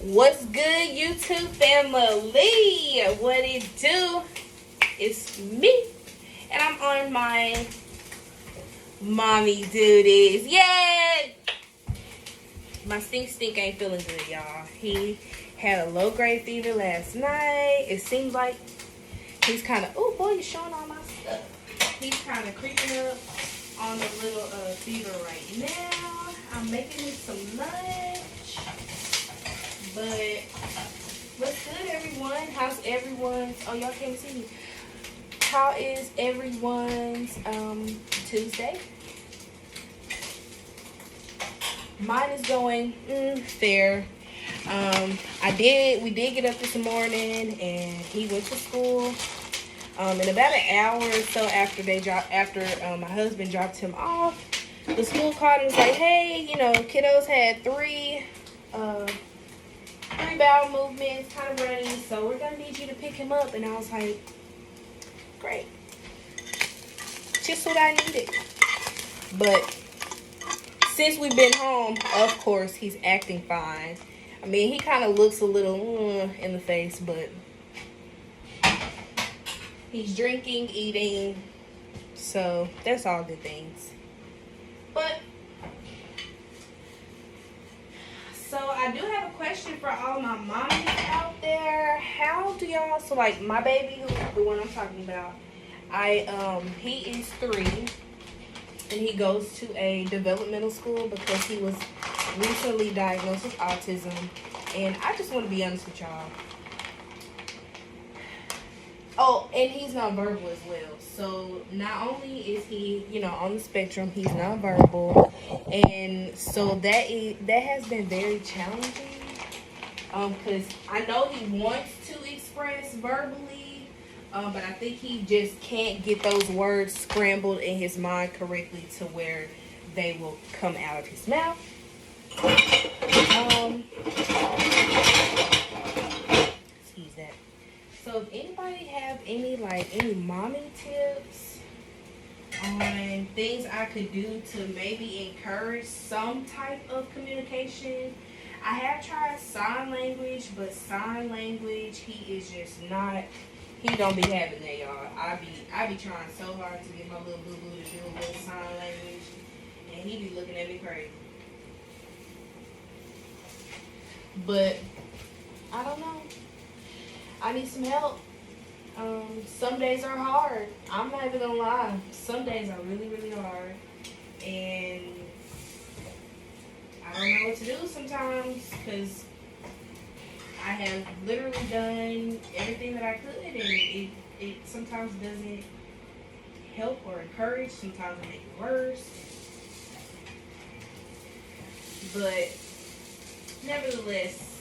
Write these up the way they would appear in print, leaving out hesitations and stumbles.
What's good, YouTube family? What it do? It's me, and I'm on my mommy duties. Yay! My stink ain't feeling good, y'all. He had a low-grade fever last night. It seems like he's kind of, oh boy, you're showing all my stuff. He's kind of creeping up on the little fever right now. I'm making him some lunch. But what's good, everyone? How's everyone's? Oh, y'all can't see me. How is everyone's Tuesday? Mine is going fair. We did get up this morning, and he went to school. In about an hour or so after my husband dropped him off, the school called and was like, "Hey, kiddos had three bowel movements, kind of running, so we're gonna need you to pick him up." And I was like, "Great, just what I needed." But since we've been home, of course, he's acting fine. I mean, he kind of looks a little in the face, but he's drinking, eating, so that's all good things. But so I do have a question for all my mommies out there. How do y'all, so like my baby, the one I'm talking about, he is 3, and he goes to a developmental school because he was recently diagnosed with autism. And I just want to be honest with y'all. Oh, and he's nonverbal as well. So not only is he, on the spectrum, he's nonverbal, and so that has been very challenging. Because I know he wants to express verbally, but I think he just can't get those words scrambled in his mind correctly to where they will come out of his mouth. Excuse that. So if anybody have any mommy tips on things I could do to maybe encourage some type of communication. I have tried sign language, but sign language, he is just not, he don't be having that, y'all. I be trying so hard to get my little boo-boo to do a little sign language, and he be looking at me crazy. But I don't know. I need some help. Some days are hard. I'm not even gonna lie. Some days are really, really hard. And I don't know what to do sometimes because I have literally done everything that I could, and it sometimes doesn't help or encourage. Sometimes it makes it worse. But nevertheless,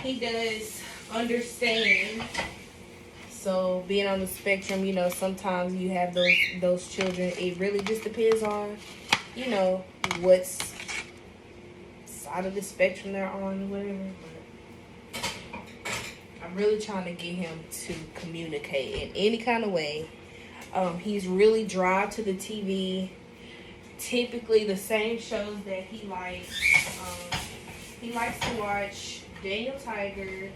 he does understand. So being on the spectrum, sometimes you have those children. It really just depends on, what side of the spectrum they're on or whatever. But I'm really trying to get him to communicate in any kind of way. He's really dry to the TV. Typically the same shows that he likes. He likes to watch Daniel Tiger,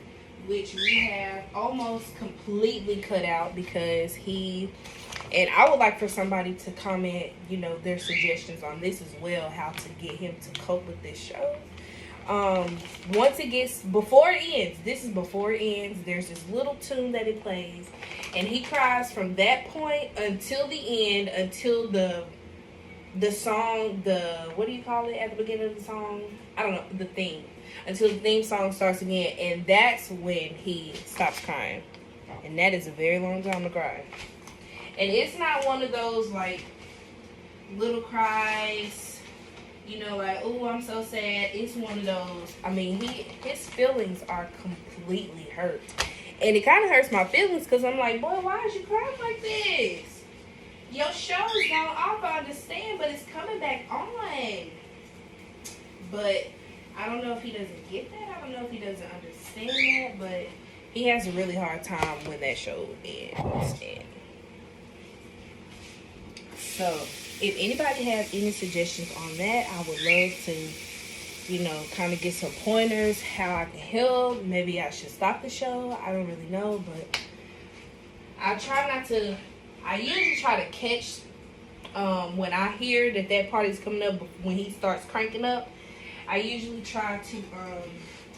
which we have almost completely cut out because and I would like for somebody to comment, their suggestions on this as well, how to get him to cope with this show. Before it ends, there's this little tune that it plays, and he cries from that point until the end, until the song, what do you call it at the beginning of the song? I don't know, the theme. Until the theme song starts again, and that's when he stops crying. And that is a very long time to cry. And it's not one of those, little cries, "Oh, I'm so sad." It's one of those, his feelings are completely hurt. And it kind of hurts my feelings because I'm like, boy, why is you crying like this? Your show's gone off, I understand, but it's coming back on. But I don't know if he doesn't get that. I don't know if he doesn't understand that, but he has a really hard time when that show ends. So if anybody has any suggestions on that, I would love to you know, kind of get some pointers how I can help. Maybe I should stop the show. I don't really know, but I try not to. I usually try to catch when I hear that party's coming up when he starts cranking up. I usually try to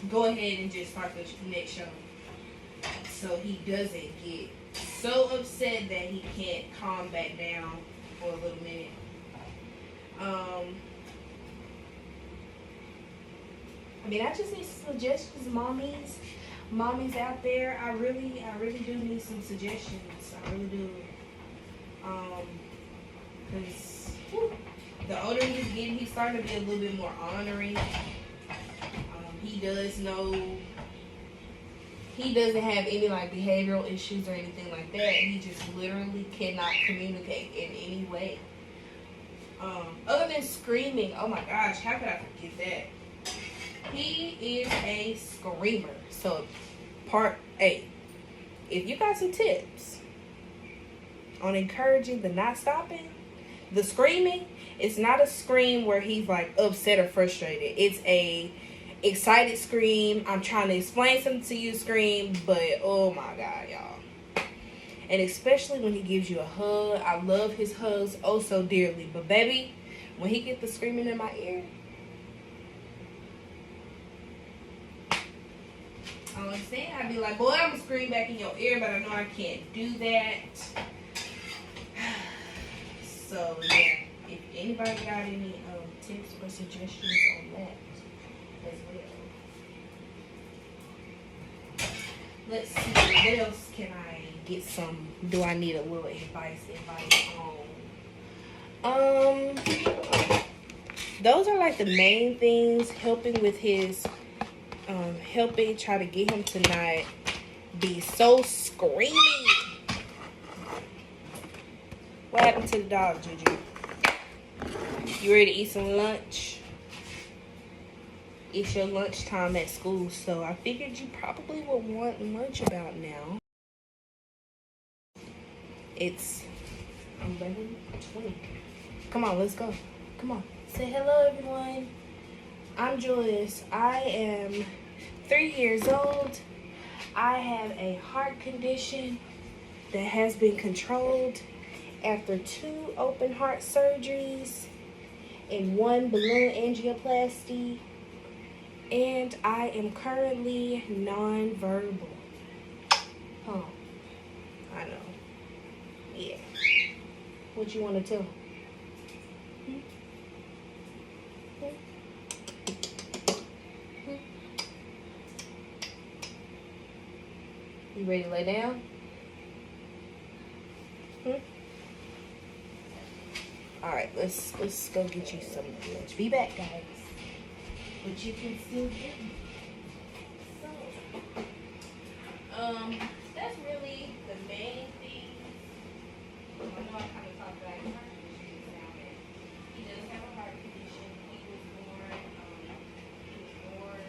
go ahead and just start the next show, so he doesn't get so upset that he can't calm back down for a little minute. I mean, I just need suggestions, mommies out there. I really do need some suggestions. I really do. Because the older he's getting, he's starting to be a little bit more honoring. He does know he doesn't have any like behavioral issues or anything like that. He just literally cannot communicate in any way. Other than screaming, oh my gosh, how could I forget that? He is a screamer. So, part A. If you got some tips on encouraging the not stopping, the screaming, it's not a scream where he's like upset or frustrated. It's a excited scream. I'm trying to explain something to you scream, but oh my God, y'all. And especially when he gives you a hug. I love his hugs oh so dearly. But baby, when he get the screaming in my ear, I understand. I'd be like, boy, I'm gonna scream back in your ear, but I know I can't do that. So yeah, if anybody got any tips or suggestions on that as well. Let's see, what else can I get some, do I need a little advice on? Those are like the main things, helping with his, try to get him to not be so screaming. What happened to the dog, Juju? You ready to eat some lunch? It's your lunchtime at school, so I figured you probably would want lunch about now. It's 11:20. Come on, let's go. Come on. Say hello, everyone. I'm Julius. I am 3 years old. I have a heart condition that has been controlled after 2 open heart surgeries and 1 balloon angioplasty. And I am currently non-verbal. Oh, I know. Yeah. What you want to tell? You ready to lay down? Alright, let's go get you some lunch. Be back, guys. But you can still get me. So, that's really the main thing. I know I kind of talked about his heart condition now, but he does have a heart condition. He was born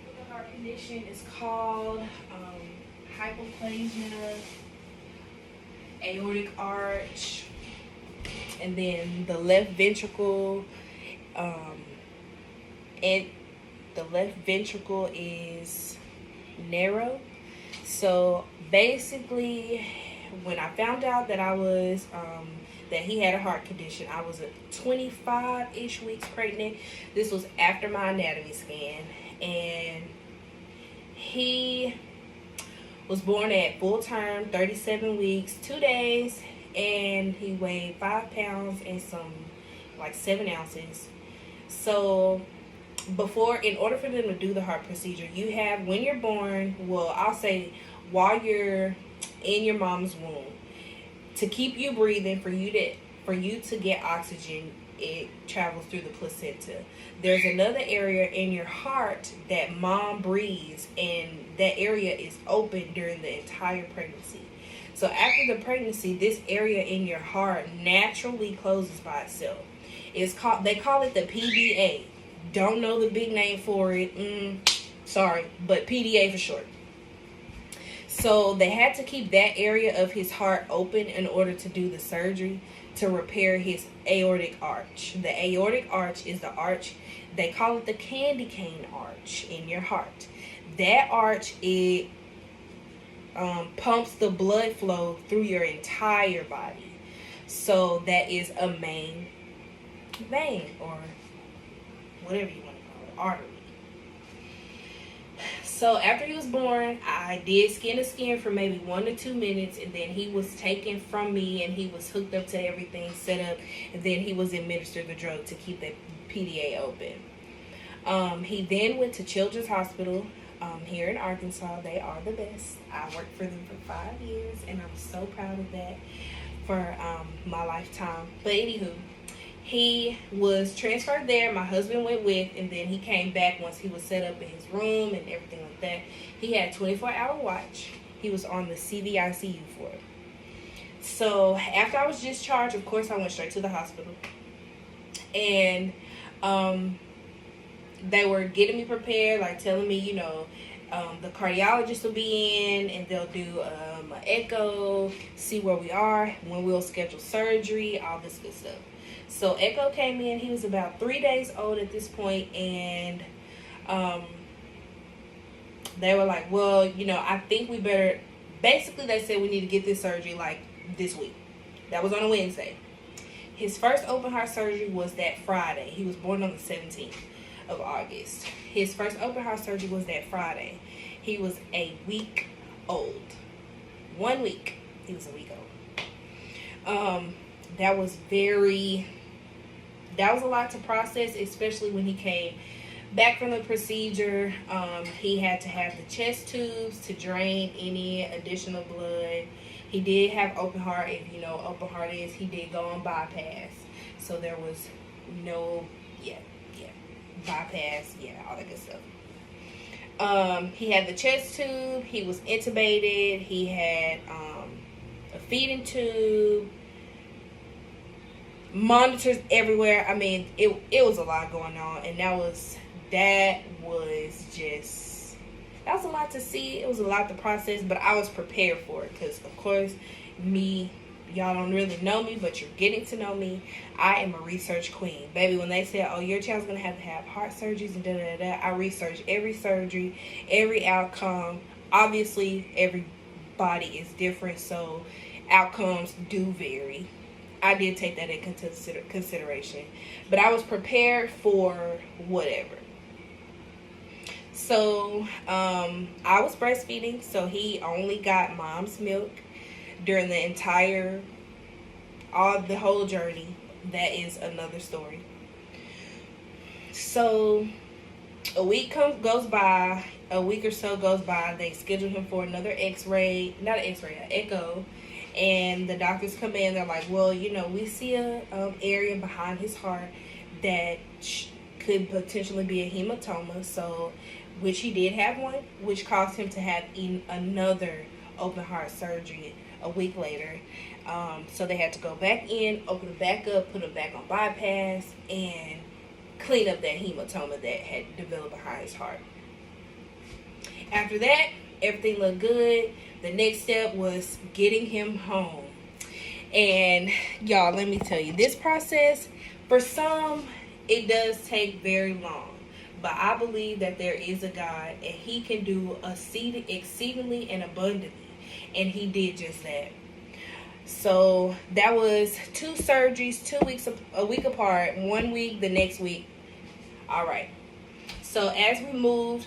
with a heart condition. It's called hypoplasia, aortic arch, and then the left ventricle, and the left ventricle is narrow. So basically, when I found out that I was that he had a heart condition, I was 25-ish weeks pregnant. This was after my anatomy scan, and he was born at full term, 37 weeks, 2 days, and he weighed 5 pounds and some like 7 ounces. So in order for them to do the heart procedure, you have, when you're born, well, I'll say while you're in your mom's womb, to keep you breathing, for you to get oxygen, it travels through the placenta. There's another area in your heart that mom breathes, and that area is open during the entire pregnancy. So after the pregnancy, this area in your heart naturally closes by itself. They call it the PDA. Don't know the big name for it. Sorry, but PDA for short. So they had to keep that area of his heart open in order to do the surgery to repair his aortic arch. The aortic arch is the arch They call it the candy cane arch in your heart. That arch, it pumps the blood flow through your entire body. So that is a main vein, or whatever you want to call it, artery. So after he was born, I did skin to skin for maybe 1 to 2 minutes, and then he was taken from me and he was hooked up to everything set up, and then he was administered the drug to keep that PDA open. He then went to Children's Hospital here in Arkansas. They are the best. I worked for them for 5 years, and I'm so proud of that for my lifetime. But anywho, he was transferred there. My husband went with, and then he came back once he was set up in his room and everything like that. He had a 24-hour watch. He was on the CVICU for it. So after I was discharged, of course, I went straight to the hospital. And they were getting me prepared, like telling me, the cardiologist will be in, and they'll do an echo, see where we are, when we'll schedule surgery, all this good stuff. So Echo came in. He was about 3 days old at this point, and they were like, well, I think we better, basically they said we need to get this surgery like this week. That was on a Wednesday. His first open heart surgery was that Friday. He was born on the 17th of August. His first open heart surgery was that Friday. He was a week old. 1 week. He was a week old. That was a lot to process, especially when he came back from the procedure. He had to have the chest tubes to drain any additional blood. He did have open heart. If you know what open heart is, he did go on bypass. So there was no, bypass, all that good stuff. He had the chest tube. He was intubated. He had a feeding tube. Monitors everywhere. I mean, it was a lot going on, and that was a lot to see. It was a lot to process, but I was prepared for it because, of course, y'all don't really know me, but you're getting to know me. I am a research queen, baby. When they said, "Oh, your child's gonna have to have heart surgeries and da," I researched every surgery, every outcome. Obviously, everybody is different, so outcomes do vary. I did take that into consideration, but I was prepared for whatever. So I was breastfeeding, so he only got mom's milk during the whole journey. That is another story. So a week or so goes by. They schedule him for another an echo. And the doctors come in, they're like, well, we see a area behind his heart that could potentially be a hematoma, so, which he did have one, which caused him to have another open heart surgery a week later. So they had to go back in, open it back up, put him back on bypass, and clean up that hematoma that had developed behind his heart. After that, everything looked good. The next step was getting him home. And y'all, let me tell you, this process, for some, it does take very long. But I believe that there is a God, and he can do exceedingly and abundantly. And he did just that. So that was 2 surgeries, 2 weeks, a week apart, 1 week, the next week. All right. So as we moved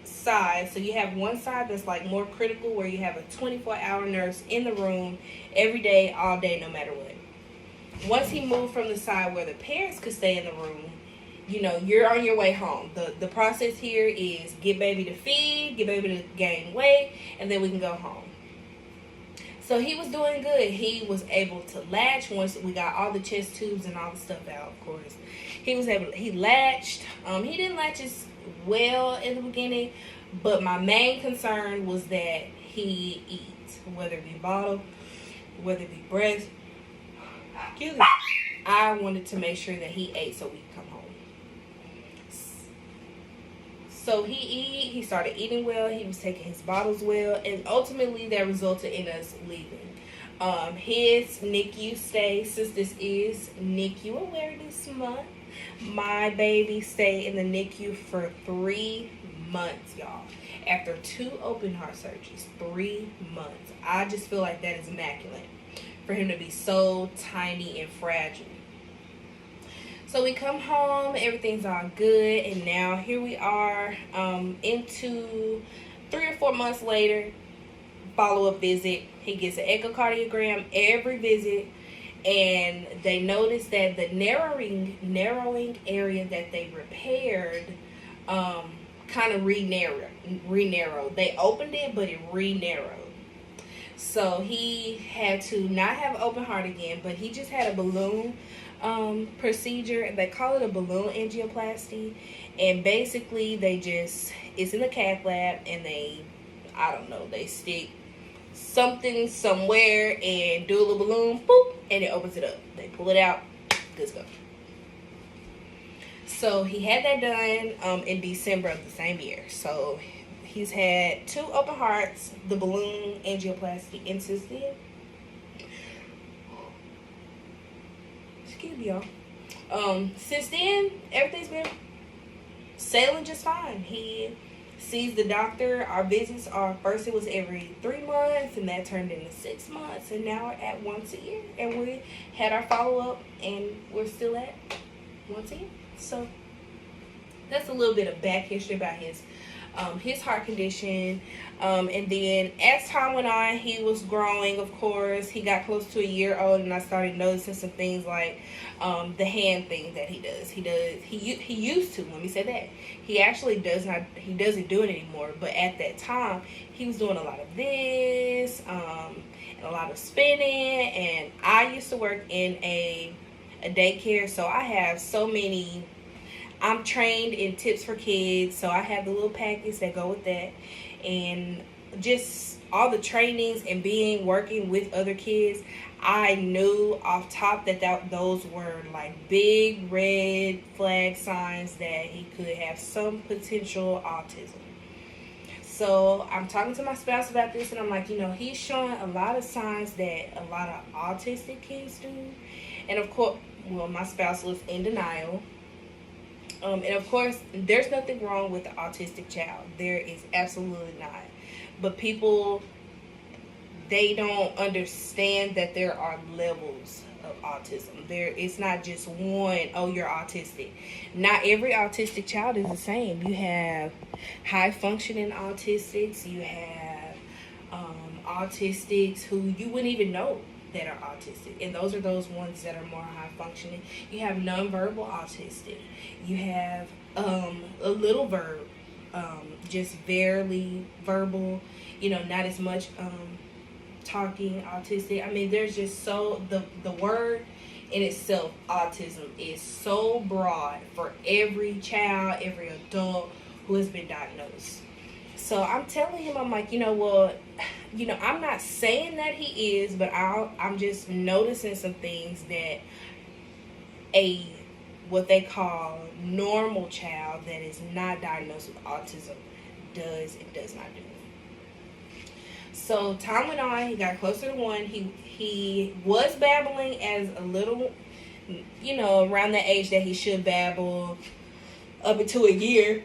sides, so you have one side that's like more critical, where you have a 24-hour nurse in the room every day, all day, no matter what. Once he moved from the side where the parents could stay in the room, you're on your way home. The process here is get baby to feed, get baby to gain weight, and then we can go home. So he was doing good. He was able to latch once we got all the chest tubes and all the stuff out, of course. He latched. He didn't latch as well in the beginning, but my main concern was that he eats, whether it be bottle, whether it be breast. I wanted to make sure that he ate so we could come home. So he started eating well, he was taking his bottles well, and ultimately that resulted in us leaving. His NICU stay, since this is NICU Awareness Month, My baby stayed in the NICU for 3 months, y'all. After 2 open heart surgeries, 3 months. I just feel like that is immaculate for him to be so tiny and fragile. So we come home, everything's all good, and now here we are into 3 or 4 months later, follow-up visit. He gets an echocardiogram every visit, and they noticed that the narrowing area that they repaired kind of re-narrowed. They opened it, but it re-narrowed. So he had to not have open heart again, but he just had a balloon procedure. They call it a balloon angioplasty, and basically it's in the cath lab, and they stick something somewhere and do a little balloon, boop, and it opens it up. They pull it out, good to go. So he had that done in December of the same year. So he's had 2 open hearts, the balloon angioplasty, and since then, excuse me, y'all. Since then, everything's been sailing just fine. He sees the doctor. Our visits are, first it was every 3 months, and that turned into 6 months, and now we're at once a year. And we had our follow-up, and we're still at once a year. So that's a little bit of back history about his heart condition. And then as time went on, he was growing, of course. He got close to a year old, and I started noticing some things like the hand thing that he does. He used to, let me say that. He actually doesn't do it anymore. But at that time, he was doing a lot of this, and a lot of spinning. And I used to work in a daycare, so I have so many. I'm trained in tips for kids, so I have the little packets that go with that, and just all the trainings and working with other kids. I knew off top that those were like big red flag signs that he could have some potential autism. So I'm talking to my spouse about this, and I'm like, he's showing a lot of signs that a lot of autistic kids do. And of course, my spouse was in denial. And of course, there's nothing wrong with the autistic child. There is absolutely not. But people, they don't understand that there are levels of autism. It's not just one, oh, you're autistic. Not every autistic child is the same. You have high functioning autistics. You have autistics who you wouldn't even know that are autistic, and those are those ones that are more high functioning. You have nonverbal autistic. You have a little verb, just barely verbal, not as much talking autistic. I mean, there's just the word in itself, autism, is so broad for every child, every adult who has been diagnosed. So I'm telling him, I'm like, I'm not saying that he is, but I'm just noticing some things that what they call normal child that is not diagnosed with autism does and does not do. So time went on, he got closer to 1. He was babbling as a little, around the age that he should babble, up until a year.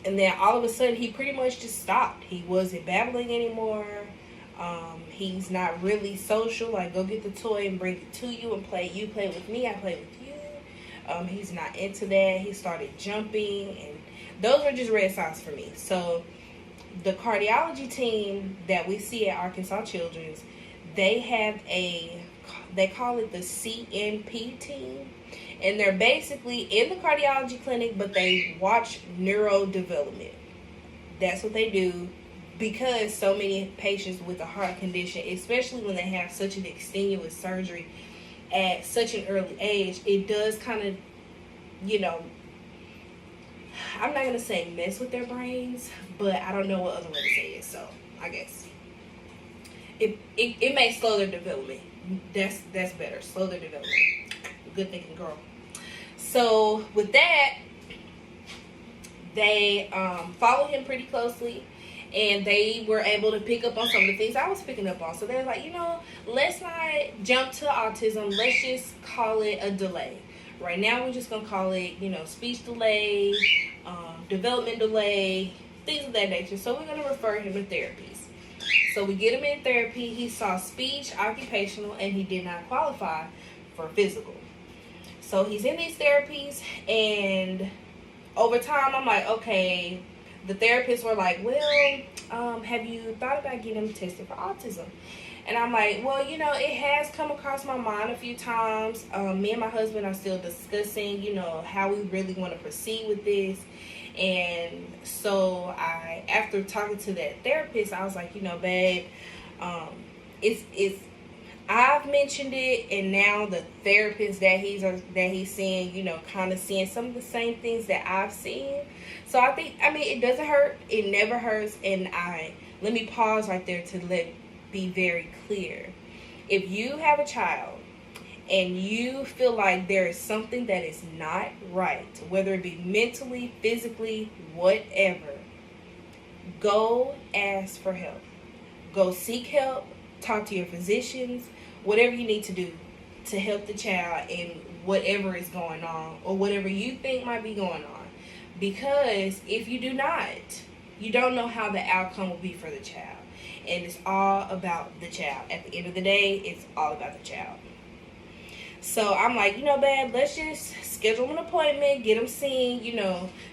And then all of a sudden, he pretty much just stopped. He wasn't babbling anymore. He's not really social. Like, go get the toy and bring it to you and play. You play with me, I play with you. He's not into that. He started jumping. And those were just red signs for me. So the cardiology team that we see at Arkansas Children's, they call it the CNP team. And they're basically in the cardiology clinic, but they watch neurodevelopment. That's what they do, because so many patients with a heart condition, especially when they have such an extenuous surgery at such an early age, it does kind of, I'm not going to say mess with their brains, but I don't know what other way to say it, so I guess. It may slow their development. That's better. Slow their development. Good they can grow. So with that, they followed him pretty closely, and they were able to pick up on some of the things I was picking up on. So they're like, let's not jump to autism. Let's just call it a delay, Right now, we're just gonna call it, speech delay, development delay, things of that nature. So we're gonna refer him to therapies. So we get him in therapy. He saw speech, occupational, and he did not qualify for physical. So he's in these therapies, and over time, I'm like, okay. The therapists were like, well, have you thought about getting him tested for autism? And I'm like, well, it has come across my mind a few times. Me and my husband are still discussing, how we really want to proceed with this. And so after talking to that therapist, I was like, babe, it's I've mentioned it, and now the therapist that he's seeing, kind of seeing some of the same things that I've seen. So it doesn't hurt. It never hurts. And let me pause right there to be very clear. If you have a child and you feel like there is something that is not right, whether it be mentally, physically, whatever, go ask for help. Go seek help. Talk to your physicians. Whatever you need to do to help the child in whatever is going on or whatever you think might be going on. Because if you do not, you don't know how the outcome will be for the child. And it's all about the child. At the end of the day, it's all about the child. So I'm like, babe, let's just schedule an appointment, get him seen,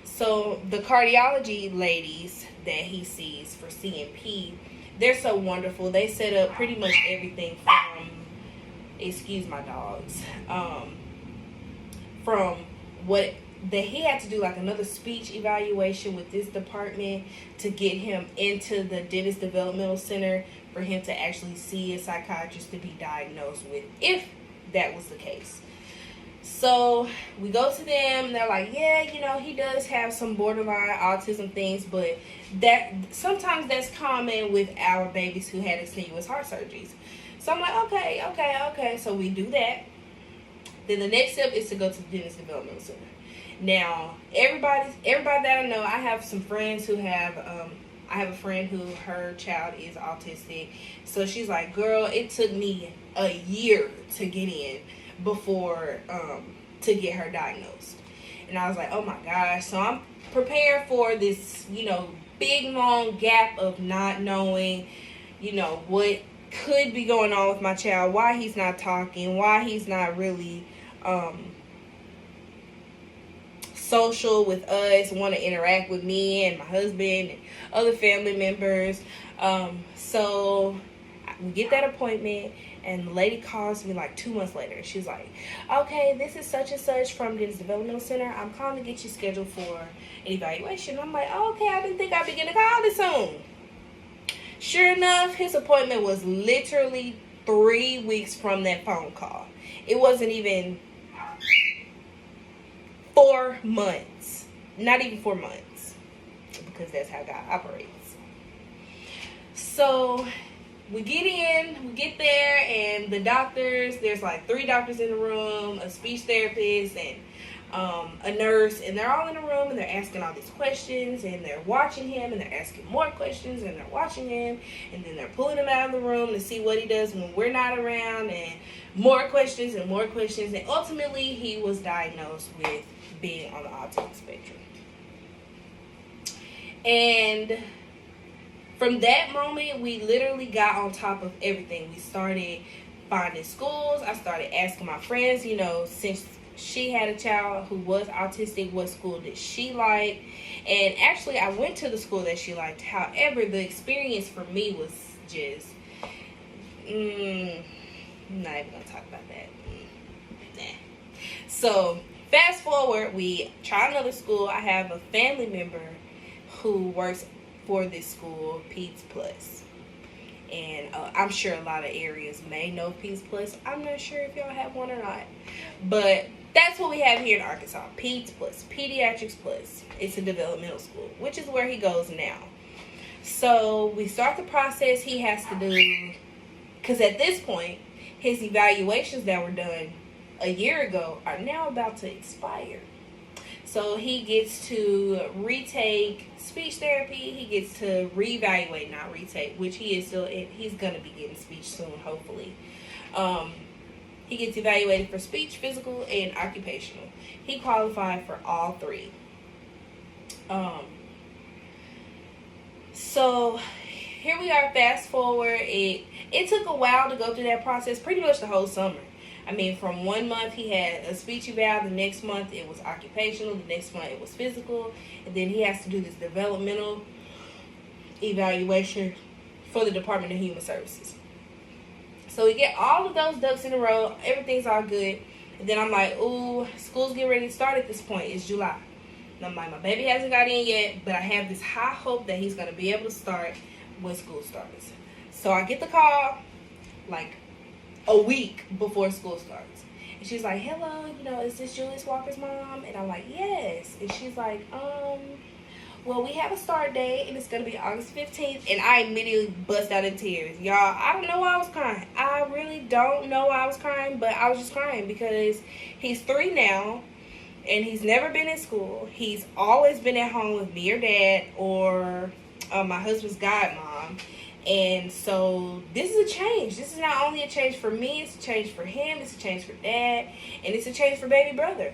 So the cardiology ladies that he sees for CNP, they're so wonderful. They set up pretty much everything from, excuse my dogs, from what that he had to do, like another speech evaluation with this department to get him into the Dennis Developmental Center for him to actually see a psychiatrist to be diagnosed with, if that was the case. So we go to them, and they're like, yeah, he does have some borderline autism things, but that sometimes that's common with our babies who had continuous heart surgeries. So I'm like, okay. So we do that. Then the next step is to go to the Dennis Developmental Center. Now, everybody that I know, I have some friends who have, I have a friend who her child is autistic. So she's like, girl, it took me a year to get in before, to get her diagnosed. And I was like, oh my gosh. So I'm prepared for this, big, long gap of not knowing, what could be going on with my child, why he's not talking, why he's not really, social with us, want to interact with me and my husband and other family members. So we get that appointment, and the lady calls me like 2 months later. She's like, okay, this is such and such from Dennis Developmental Center. I'm calling to get you scheduled for an evaluation. I'm like, oh, okay, I didn't think I'd be getting a call this soon. Sure enough, his appointment was literally 3 weeks from that phone call. It wasn't even 4 months. Not even 4 months. Because that's how God operates. So we get there, and the doctors, there's like 3 doctors in the room, a speech therapist, and a nurse, and they're all in the room, and they're asking all these questions, and they're watching him, and they're asking more questions, and they're watching him, and then they're pulling him out of the room to see what he does when we're not around, and more questions, and ultimately he was diagnosed with being on the autism spectrum. And from that moment, we literally got on top of everything. We started finding schools. I started asking my friends, since she had a child who was autistic, what school did she like? And actually, I went to the school that she liked. However, the experience for me was just, I'm not even going to talk about that. Nah. So, fast forward, we try another school. I have a family member who works for this school, Peds Plus. And I'm sure a lot of areas may know Peds Plus. I'm not sure if y'all have one or not. But that's what we have here in Arkansas. Peds Plus. Pediatrics Plus. It's a developmental school, which is where he goes now. So we start the process he has to do. Because at this point, his evaluations that were done a year ago are now about to expire. So he gets to retake speech therapy. He gets to reevaluate, not retake, which he is still in. He's going to be getting speech soon, hopefully. He gets evaluated for speech, physical, and occupational. He qualified for all three. So here we are, fast forward. It took a while to go through that process, pretty much the whole summer. I mean, from 1 month he had a speech eval, the next month it was occupational, the next month it was physical, and then he has to do this developmental evaluation for the Department of Human Services. So we get all of those ducks in a row, everything's all good, and then I'm like, ooh, school's getting ready to start at this point. It's July. And I'm like, my baby hasn't got in yet, but I have this high hope that he's going to be able to start when school starts. So I get the call, like, a week before school starts. And she's like, hello, is this Julius Walker's mom? And I'm like, yes. And she's like, well, we have a start date, and it's going to be August 15th. And I immediately bust out in tears. Y'all, I don't know why I was crying. I really don't know why I was crying, but I was just crying because he's 3 now, and he's never been in school. He's always been at home with me or dad or my husband's godmom. And so this is a change. This is not only a change for me, it's a change for him, it's a change for dad, and it's a change for baby brother.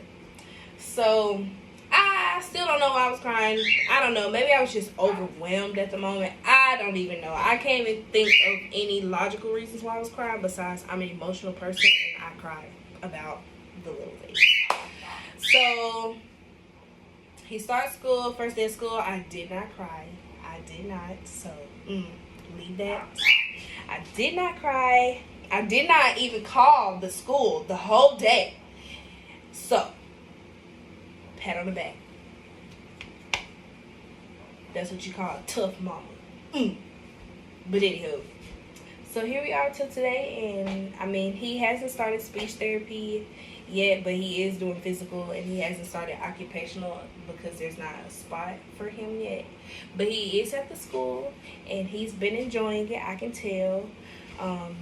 So I still don't know why I was crying. I don't know. Maybe I was just overwhelmed at the moment. I don't even know. I can't even think of any logical reasons why I was crying besides I'm an emotional person and I cry about the little things. So he starts school, first day of school. I did not cry. I did not. So leave that. I did not cry. I did not even call the school the whole day. So, pat on the back. That's what you call a tough mama. But anywho, so here we are till today, and I mean, he hasn't started speech therapy yet, but he is doing physical, and he hasn't started occupational because there's not a spot for him yet. But he is at the school, and he's been enjoying it, I can tell.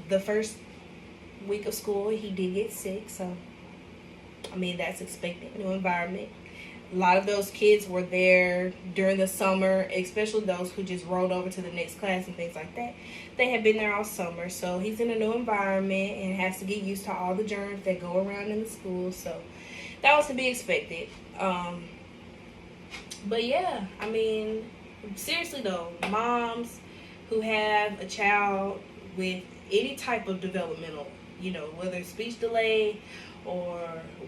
The first week of school, he did get sick, so, I mean, that's expected. New environment. A lot of those kids were there during the summer, especially those who just rolled over to the next class and things like that. They have been there all summer, so he's in a new environment and has to get used to all the germs that go around in the school, so that was to be expected. But yeah, I mean, seriously though, moms who have a child with any type of developmental, whether it's speech delay or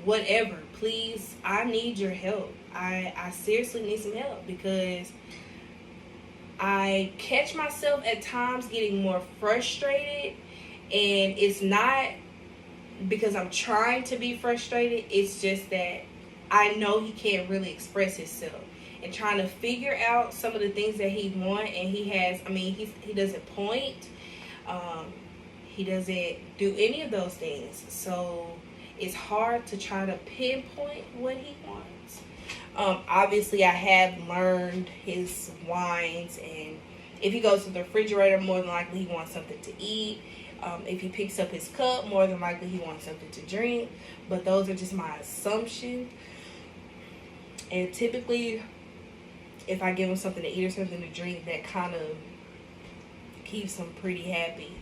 whatever, please, I need your help. I seriously need some help because I catch myself at times getting more frustrated, and it's not because I'm trying to be frustrated, it's just that I know he can't really express himself, and trying to figure out some of the things that he wants, and he doesn't point, he doesn't do any of those things, so it's hard to try to pinpoint what he wants. Obviously, I have learned his whines, and if he goes to the refrigerator, more than likely he wants something to eat. If he picks up his cup, more than likely he wants something to drink. But those are just my assumptions. And typically, if I give him something to eat or something to drink, that kind of keeps him pretty happy.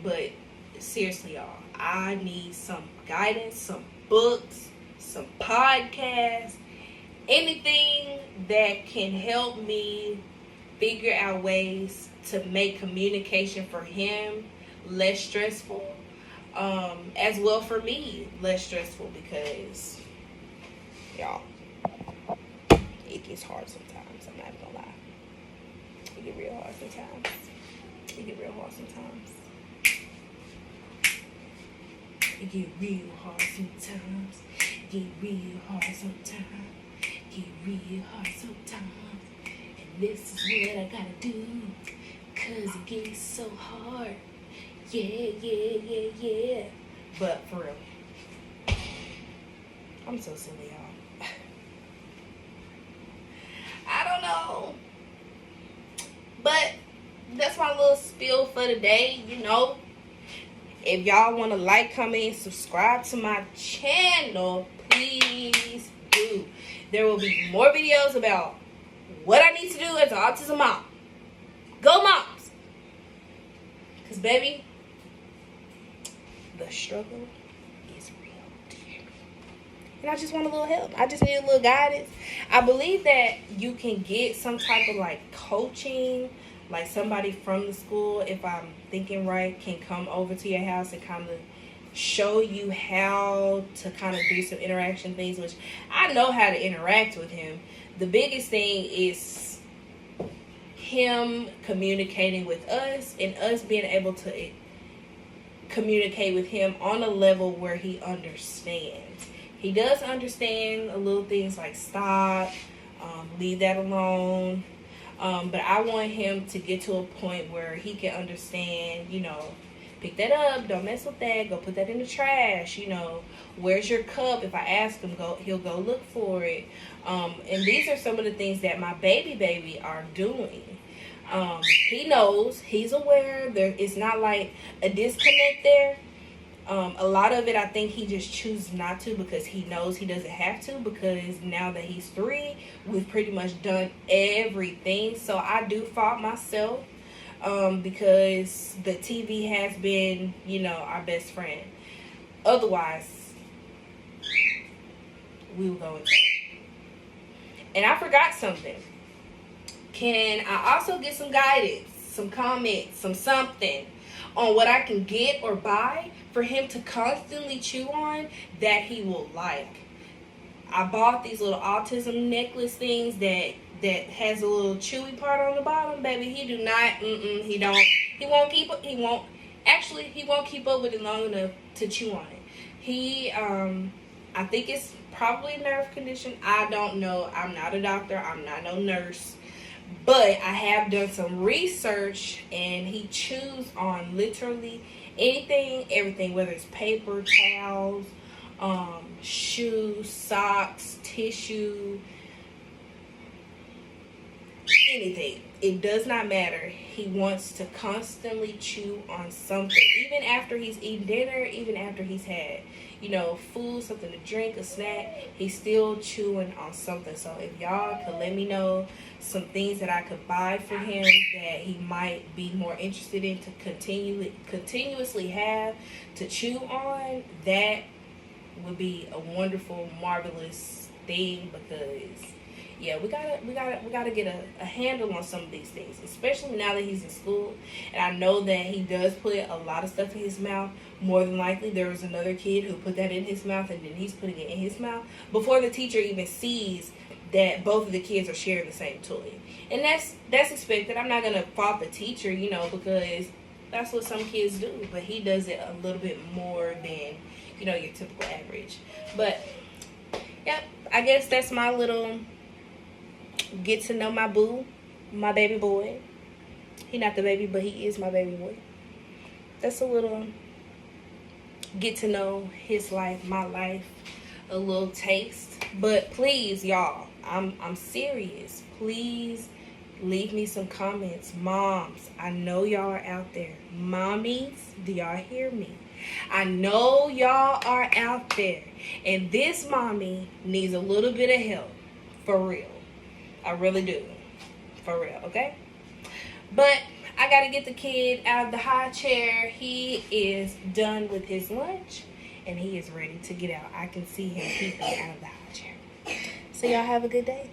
But seriously, y'all, I need some guidance, some books, some podcasts, anything that can help me figure out ways to make communication for him less stressful, as well for me less stressful, because y'all, it gets hard sometimes. I'm not even gonna lie, it get real hard sometimes. It get real hard sometimes. It get real hard sometimes. Get real hard sometimes. Get real hard sometimes. And this is what I gotta do, 'cause it gets so hard. Yeah. But for real, I'm so silly, y'all. I don't know. But that's my little spiel for today, If y'all want to like, comment, and subscribe to my channel, please do. There will be more videos about what I need to do as an autism mom. Go moms! Because, baby, the struggle is real. Do you hear me? And I just want a little help. I just need a little guidance. I believe that you can get some type of like coaching, like somebody from the school, if I'm thinking right, can come over to your house and kind of show you how to kind of do some interaction things, which I know how to interact with him. The biggest thing is him communicating with us and us being able to communicate with him on a level where he understands. He does understand a little things like stop, leave that alone. But I want him to get to a point where he can understand, you know, pick that up, don't mess with that, go put that in the trash, you know, where's your cup? If I ask him, he'll go look for it. And these are some of the things that my baby are doing. He knows, he's aware, it's not like a disconnect there. A lot of it, I think he just chooses not to because he knows he doesn't have to, because now that he's 3, we've pretty much done everything. So I do fault myself because the TV has been, you know, our best friend. Otherwise, we will go with that. And I forgot something. Can I also get some guidance, some comments, something on what I can get or buy for him to constantly chew on that he will like? I bought these little autism necklace things that has a little chewy part on the bottom. Baby, he do not, he won't keep up with it long enough to chew on it. He, I think it's probably a nerve condition. I don't know. I'm not a doctor. I'm not no nurse. But I have done some research, and he chews on literally anything, everything, whether it's paper, towels, shoes, socks, tissue, anything. It does not matter. He wants to constantly chew on something. Even after he's eaten dinner, even after he's had, you know, food, something to drink, a snack, he's still chewing on something. So if y'all could let me know some things that I could buy for him that he might be more interested in to continuously have to chew on, that would be a wonderful, marvelous thing, because yeah, we gotta get a handle on some of these things, especially now that he's in school. And I know that he does put a lot of stuff in his mouth. More than likely, there was another kid who put that in his mouth, and then he's putting it in his mouth before the teacher even sees that both of the kids are sharing the same toy. And that's expected. I'm not gonna fault the teacher, you know, because that's what some kids do. But he does it a little bit more than, you know, your typical average. But yep, I guess that's my little get to know my boo, my baby boy. He not the baby, but he is my baby boy. That's a little get to know his life, my life, a little taste. But please, y'all, I'm serious. Please leave me some comments. Moms, I know y'all are out there. Mommies, do y'all hear me? I know y'all are out there, and this mommy needs a little bit of help, for real. I really do. For real, okay? But I gotta get the kid out of the high chair. He is done with his lunch, and he is ready to get out. I can see him peeping out of the high chair. So y'all have a good day.